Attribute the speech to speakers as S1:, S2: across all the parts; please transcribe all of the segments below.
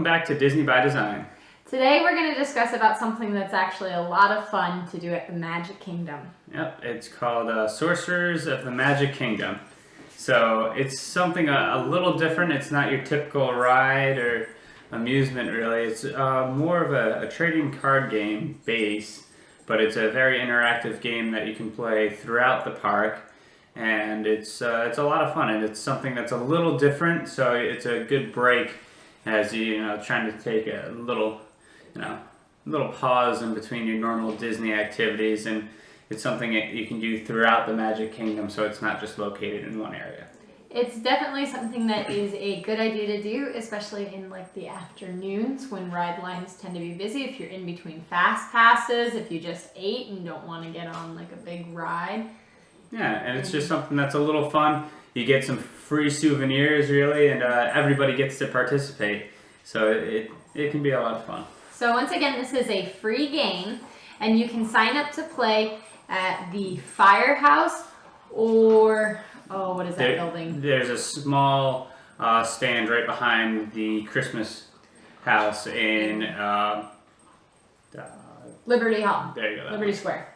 S1: back to Disney by Design.
S2: Today we're going to discuss about something that's actually a lot of fun to do at the Magic Kingdom.
S1: Yep, it's called Sorcerers of the Magic Kingdom. So it's something a little different. It's not your typical ride or amusement really. It's more of a trading card game base, but it's a very interactive game that you can play throughout the park. And it's a lot of fun, and it's something that's a little different, so it's a good break as you trying to take a little pause in between your normal Disney activities, and it's something that you can do throughout the Magic Kingdom, so it's not just located in one area.
S2: It's definitely something that is a good idea to do, especially in like the afternoons when ride lines tend to be busy. If you're in between fast passes, if you just ate and don't want to get on like a big ride.
S1: Yeah, and it's just something that's a little fun. You get some free souvenirs, really, and everybody gets to participate. So it can be a lot of fun.
S2: So once again, this is a free game, and you can sign up to play at the Firehouse or, what is that building?
S1: There's a small stand right behind the Christmas house in
S2: Liberty Hall.
S1: There you go.
S2: Liberty Square.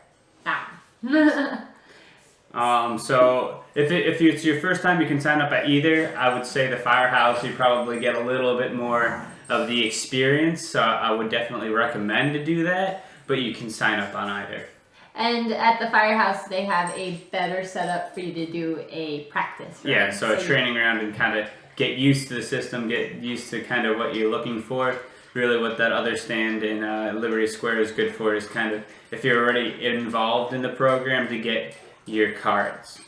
S1: So if it's your first time, you can sign up at either. I would say the Firehouse, you probably get a little bit more of the experience, so I would definitely recommend to do that, but you can sign up on either.
S2: And at the Firehouse, they have a better setup for you to do a practice run.
S1: Yeah, so a training round and kind of get used to the system, get used to kind of what you're looking for. Really what that other stand in Liberty Square is good for is kind of, if you're already involved in the program, to get your cards.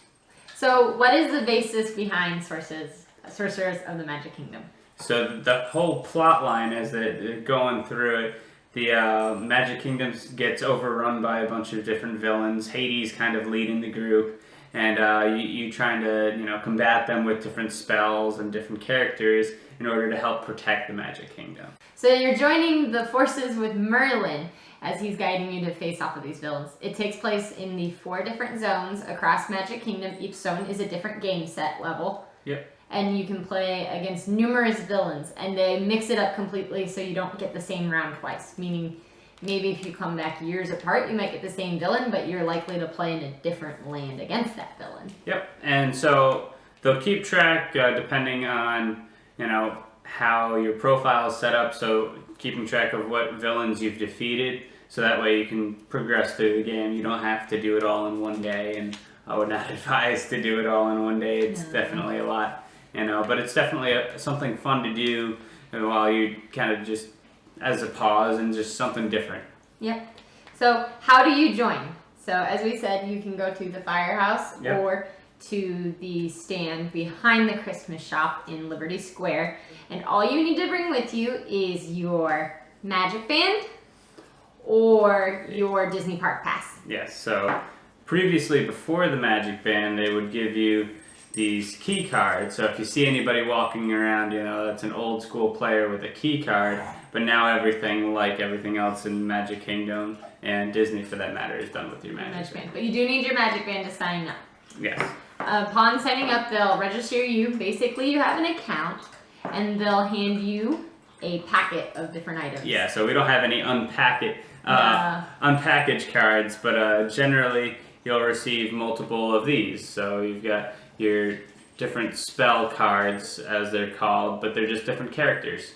S2: So what is the basis behind Sorcerers of the Magic Kingdom?
S1: So the whole plot line as they're going through it, the Magic Kingdom gets overrun by a bunch of different villains. Hades kind of leading the group, and you trying to combat them with different spells and different characters in order to help protect the Magic Kingdom.
S2: So you're joining the forces with Merlin as he's guiding you to face off of these villains. It takes place in the 4 different zones across Magic Kingdom. Each zone is a different game set level.
S1: Yep.
S2: And you can play against numerous villains, and they mix it up completely so you don't get the same round twice. Meaning, maybe if you come back years apart, you might get the same villain, but you're likely to play in a different land against that villain.
S1: Yep, and so they'll keep track depending on how your profile is set up, so keeping track of what villains you've defeated, so that way you can progress through the game. You don't have to do it all in one day, and I would not advise to do it all in one day. It's definitely a lot, but it's definitely something fun to do while you kind of just as a pause and just something different.
S2: Yep. So how do you join? So as we said, you can go to the Firehouse or to the stand behind the Christmas shop in Liberty Square, and all you need to bring with you is your Magic Band or your Disney Park Pass.
S1: Yes, so previously before the Magic Band, they would give you these key cards. So if you see anybody walking around, that's an old school player with a key card, but now everything else in Magic Kingdom and Disney for that matter is done with your Magic Band.
S2: But you do need your Magic Band to sign up.
S1: Yes.
S2: Upon signing up, they'll register you. Basically, you have an account, and they'll hand you a packet of different items.
S1: Yeah, so we don't have any unpackaged cards, but generally you'll receive multiple of these. So you've got your different spell cards, as they're called, but they're just different characters.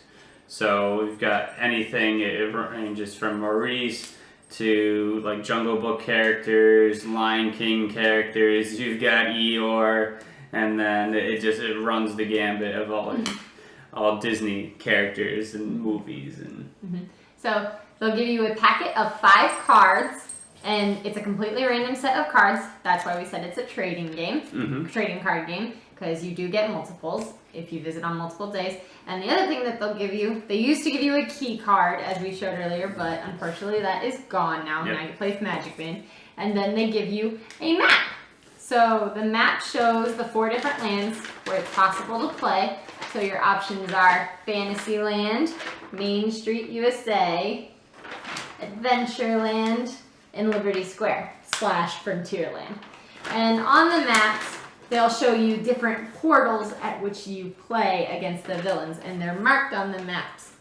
S1: So we've got anything, it ranges from Maurice to like Jungle Book characters, Lion King characters. You've got Eeyore, and then it runs the gambit of all Disney characters and movies and.
S2: So they'll give you a packet of 5 cards, and it's a completely random set of cards. That's why we said it's a trading game, trading card game, because you do get multiples if you visit on multiple days. And the other thing that they'll give you, they used to give you a key card, as we showed earlier, but unfortunately that is gone now. Now you play with Magic Band. And then they give you a map. So the map shows the 4 different lands where it's possible to play. So your options are Fantasyland, Main Street USA, Adventureland, and Liberty Square / Frontierland. And on the maps, they'll show you different portals at which you play against the villains, and they're marked on the maps.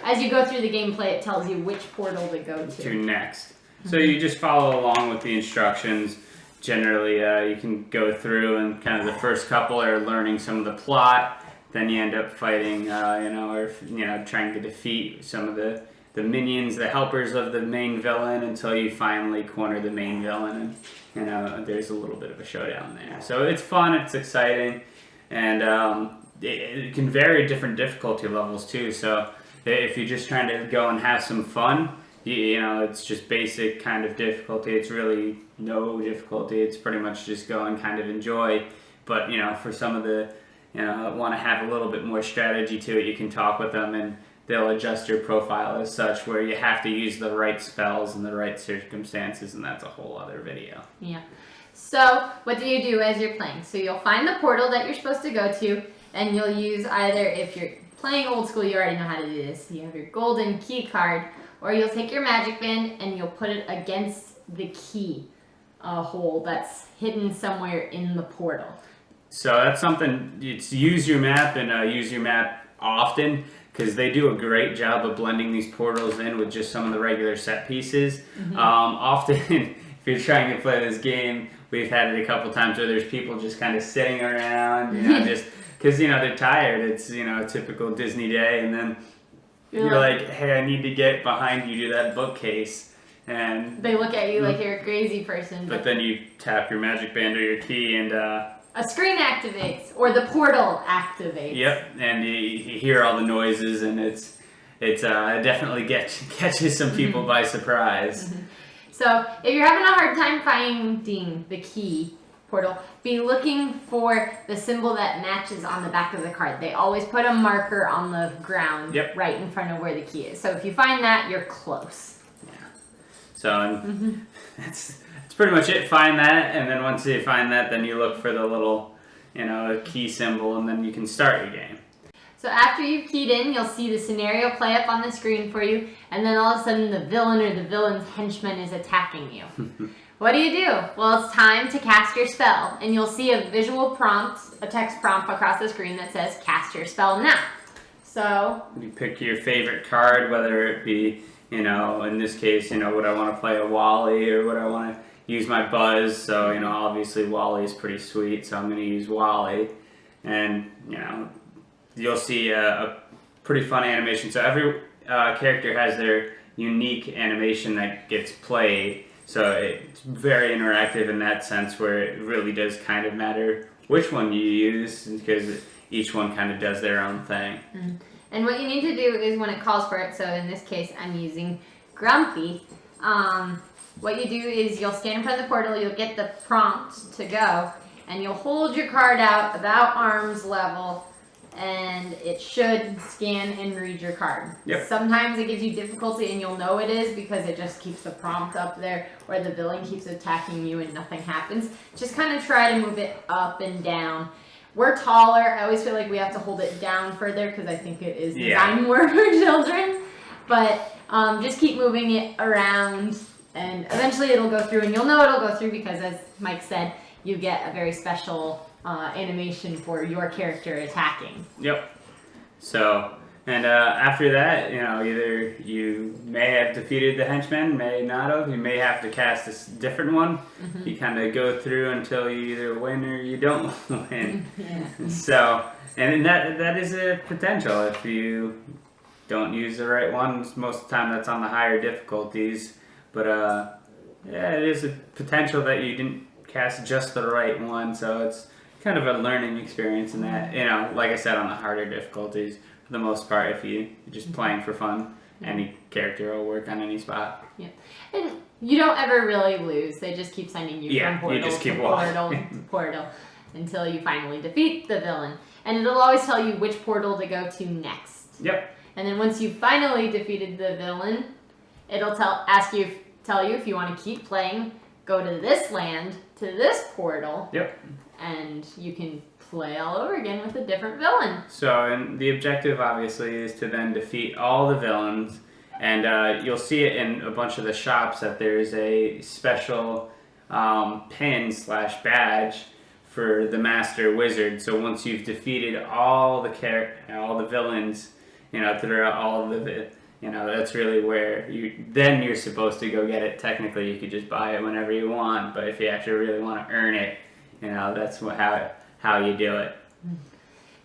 S2: as you go through the gameplay, it tells you which portal to go
S1: to next. So you just follow along with the instructions. Generally, you can go through and kind of the first couple are learning some of the plot. Then you end up fighting, trying to defeat some of the minions, the helpers of the main villain, until you finally corner the main villain, and there's a little bit of a showdown there. So it's fun, it's exciting, and it can vary different difficulty levels too. So if you're just trying to go and have some fun, it's just basic kind of difficulty. It's really no difficulty. It's pretty much just go and kind of enjoy. But for some of the want to have a little bit more strategy to it, you can talk with them and they'll adjust your profile as such where you have to use the right spells in the right circumstances, and that's a whole other video.
S2: Yeah. So what do you do as you're playing? So you'll find the portal that you're supposed to go to, and you'll use either, if you're playing old school, you already know how to do this. You have your golden key card, or you'll take your magic band and you'll put it against the key hole that's hidden somewhere in the portal.
S1: So that's something, it's use your map and use your map often, because they do a great job of blending these portals in with just some of the regular set pieces. Often, if you're trying to play this game, we've had it a couple times where there's people just kind of sitting around, just because, they're tired. It's, a typical Disney day, and then you're like, hey, I need to get behind you to that bookcase. And
S2: they look at you like you're a crazy person.
S1: But then you tap your magic band or your key, and
S2: a screen activates, or the portal activates.
S1: Yep, and you hear all the noises, and it definitely catches some people by surprise.
S2: So if you're having a hard time finding the key portal, be looking for the symbol that matches on the back of the card. They always put a marker on the ground right in front of where the key is. So if you find that, you're close.
S1: Yeah. So that's pretty much it. Find that, and then once you find that, then you look for the little, key symbol, and then you can start your game.
S2: So after you've keyed in, you'll see the scenario play up on the screen for you, and then all of a sudden the villain or the villain's henchman is attacking you. What do you do? Well, it's time to cast your spell, and you'll see a visual prompt, a text prompt across the screen that says, cast your spell now. So
S1: you pick your favorite card, whether it be, in this case, would I want to play a Wally, or would I want to use my Buzz? So, obviously Wally is pretty sweet, so I'm going to use Wally. And, you'll see a pretty fun animation. So every character has their unique animation that gets played. So it's very interactive in that sense, where it really does kind of matter which one you use, because each one kind of does their own thing.
S2: And what you need to do is when it calls for it, so in this case I'm using Grumpy, what you do is you'll stand in front of the portal, you'll get the prompt to go, and you'll hold your card out about arm's level, and it should scan and read your card.
S1: Yep.
S2: Sometimes it gives you difficulty, and you'll know it is because it just keeps the prompt up there, or the villain keeps attacking you and nothing happens. Just kind of try to move it up and down. We're taller. I always feel like we have to hold it down further because I think it is designed more for children. But just keep moving it around, and eventually it'll go through, and you'll know it'll go through because, as Mike said, you get a very special animation for your character attacking.
S1: Yep. So, and after that, either you may have defeated the henchman, may not have. You may have to cast a different one. You kind of go through until you either win or you don't win. So, and that is a potential if you don't use the right ones. Most of the time, that's on the higher difficulties. But it is a potential that you didn't cast just the right one. So it's kind of a learning experience in that. Like I said, on the harder difficulties. For the most part, if you're just playing for fun, any character will work on any spot.
S2: Yeah, and you don't ever really lose. They just keep sending you from portal
S1: you just keep
S2: to portal to portal until you finally defeat the villain. And it'll always tell you which portal to go to next.
S1: Yep.
S2: And then once you've finally defeated the villain, it'll tell you if you want to keep playing, go to this land, to this portal.
S1: Yep.
S2: And you can play all over again with a different villain.
S1: So, and the objective obviously is to then defeat all the villains, and you'll see it in a bunch of the shops that there's a special pin/badge for the Master Wizard. So once you've defeated all the villains throughout all of it. That's really where you're supposed to go get it. Technically, you could just buy it whenever you want, but if you actually really want to earn it, that's how you do it.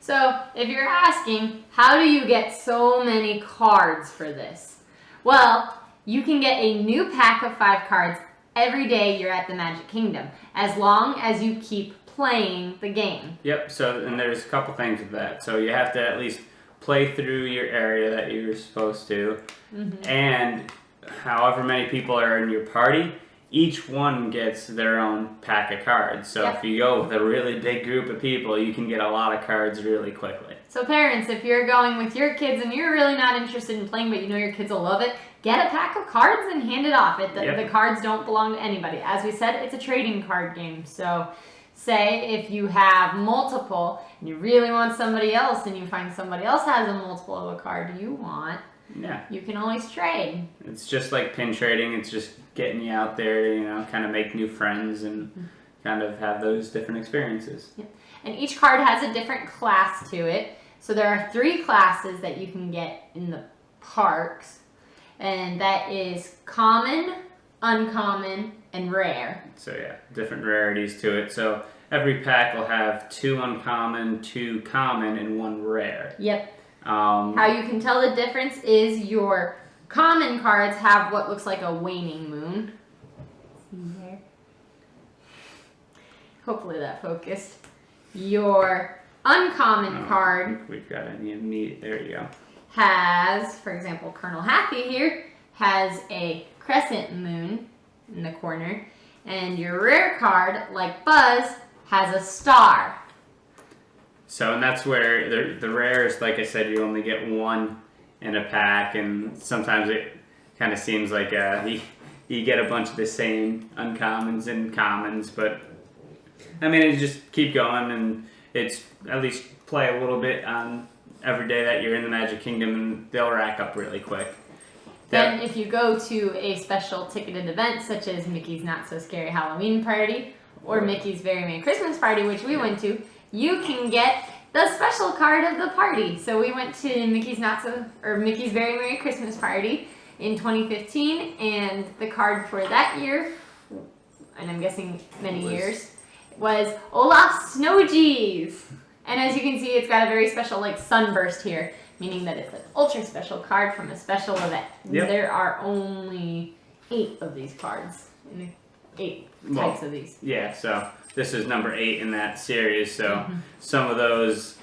S2: So, if you're asking, how do you get so many cards for this? Well, you can get a new pack of 5 cards every day you're at the Magic Kingdom, as long as you keep playing the game.
S1: Yep, and there's a couple things with that. So you have to at least play through your area that you're supposed to, and however many people are in your party, each one gets their own pack of cards. So if you go with a really big group of people, you can get a lot of cards really quickly.
S2: So parents, if you're going with your kids and you're really not interested in playing, but you know your kids will love it, get a pack of cards and hand it off. The cards don't belong to anybody. As we said, it's a trading card game. So say if you have multiple and you really want somebody else and you find somebody else has a multiple of a card you want, you can always trade.
S1: It's just like pin trading. It's just getting you out there, kind of make new friends and kind of have those different experiences.
S2: And each card has a different class to it. So there are 3 classes that you can get in the parks, and that is common, uncommon, and rare.
S1: So different rarities to it. So every pack will have 2 uncommon, 2 common, and 1 rare.
S2: Yep. How you can tell the difference is your common cards have what looks like a waning moon. See there? Hopefully that focused. Your uncommon card,
S1: we've got an immediate, there you go,
S2: has, for example, Colonel Happy here, has a crescent moon in the corner, and your rare card, like Buzz, has a star.
S1: So, and that's where the rares, like I said, you only get 1 in a pack, and sometimes it kind of seems like you get a bunch of the same uncommons and commons, but I mean, you just keep going, and it's at least play a little bit on every day that you're in the Magic Kingdom, and they'll rack up really quick.
S2: Then if you go to a special ticketed event, such as Mickey's Not So Scary Halloween Party, or Mickey's Very Merry Christmas Party, which we went to, you can get the special card of the party. So we went to Mickey's Very Merry Christmas Party in 2015, and the card for that year, and I'm guessing many years, was Olaf's Snow Gees. And as you can see, it's got a very special sunburst here, meaning that it's an ultra special card from a special event. There are only 8 of these cards, 8 types of these.
S1: Yeah, so this is number 8 in that series. So some of those,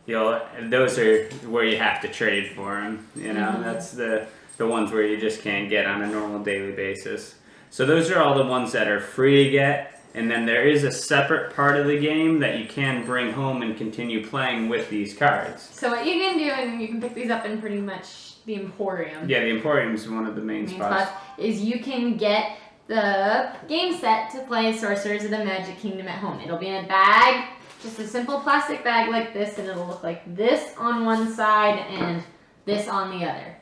S1: those are where you have to trade for them. That's the ones where you just can't get on a normal daily basis. So those are all the ones that are free to get. And then there is a separate part of the game that you can bring home and continue playing with these cards.
S2: So what you can do, and you can pick these up in pretty much the Emporium.
S1: Yeah, the Emporium is one of the main spots.
S2: Is you can get the game set to play Sorcerers of the Magic Kingdom at home. It'll be in a bag, just a simple plastic bag like this, and it'll look like this on one side and this on the other.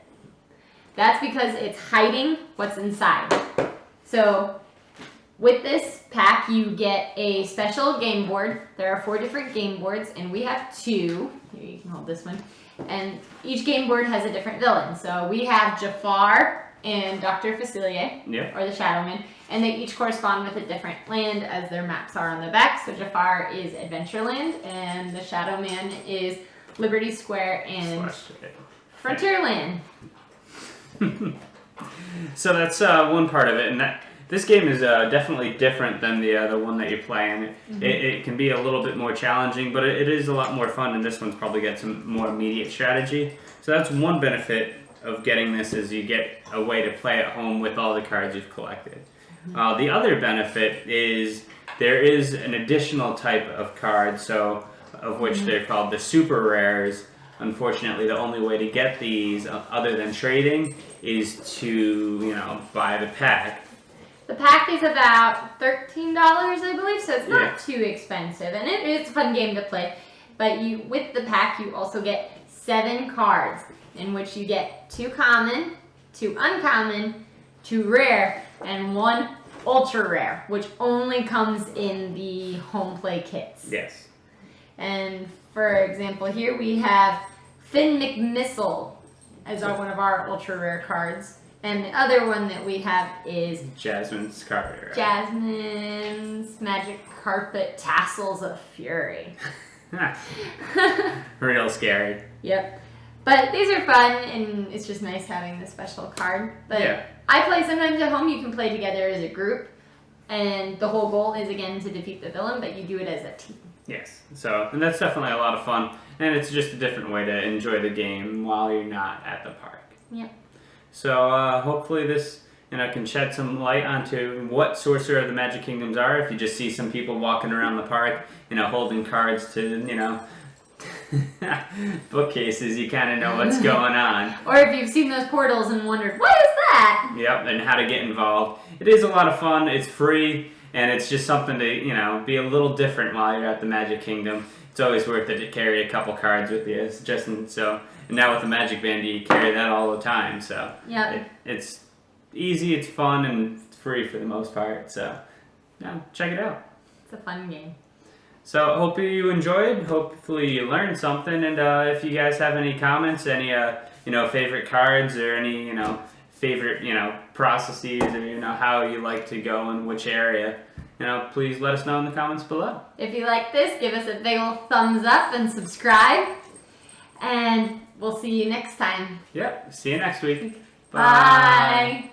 S2: That's because it's hiding what's inside. So with this pack, you get a special game board. There are 4 different game boards, and we have 2. Here, you can hold this one. And each game board has a different villain. So we have Jafar and Dr. Facilier, or the Shadow Man, and they each correspond with a different land as their maps are on the back. So Jafar is Adventureland, and the Shadow Man is Liberty Square and Frontierland.
S1: So that's one part of it, and this game is definitely different than the one that you're playing. It can be a little bit more challenging, but it is a lot more fun, and this one's probably got some more immediate strategy. So that's one benefit of getting this, is you get a way to play at home with all the cards you've collected. The other benefit is there is an additional type of card, so of which they're called the super rares. Unfortunately, the only way to get these, other than trading, is to buy the pack.
S2: The pack is about $13, I believe, so it's not too expensive, and it's a fun game to play. But with the pack, you also get 7 cards, in which you get 2 common, 2 uncommon, 2 rare, and 1 ultra rare, which only comes in the home play kits.
S1: Yes.
S2: And for example, here we have Finn McMissile is one of our ultra rare cards. And the other one that we have is
S1: Jasmine's carpet. Right?
S2: Jasmine's Magic Carpet Tassels of Fury.
S1: Real scary.
S2: Yep. But these are fun, and it's just nice having this special card. But
S1: Yeah.
S2: I play sometimes at home. You can play together as a group. And the whole goal is, again, to defeat the villain, but you do it as a team.
S1: Yes. So, and that's definitely a lot of fun. And it's just a different way to enjoy the game while you're not at the park.
S2: Yep.
S1: So hopefully this can shed some light onto what Sorcerer of the Magic Kingdoms are. If you just see some people walking around the park, holding cards to bookcases, you kind of know what's going on.
S2: Or if you've seen those portals and wondered, what is that?
S1: Yep, and how to get involved. It is a lot of fun. It's free, and it's just something to be a little different while you're at the Magic Kingdom. It's always worth it to carry a couple cards with you. And now with the Magic Band, you carry that all the time. So
S2: yep.
S1: It's easy, it's fun, and it's free for the most part. So yeah, check it out.
S2: It's a fun game.
S1: So hope you enjoyed. Hopefully you learned something. And if you guys have any comments, any favorite cards, or any favorite processes, or how you like to go in which area, please let us know in the comments below.
S2: If you like this, give us a big old thumbs up and subscribe. And we'll see you next time.
S1: Yep. See you next week.
S2: Bye.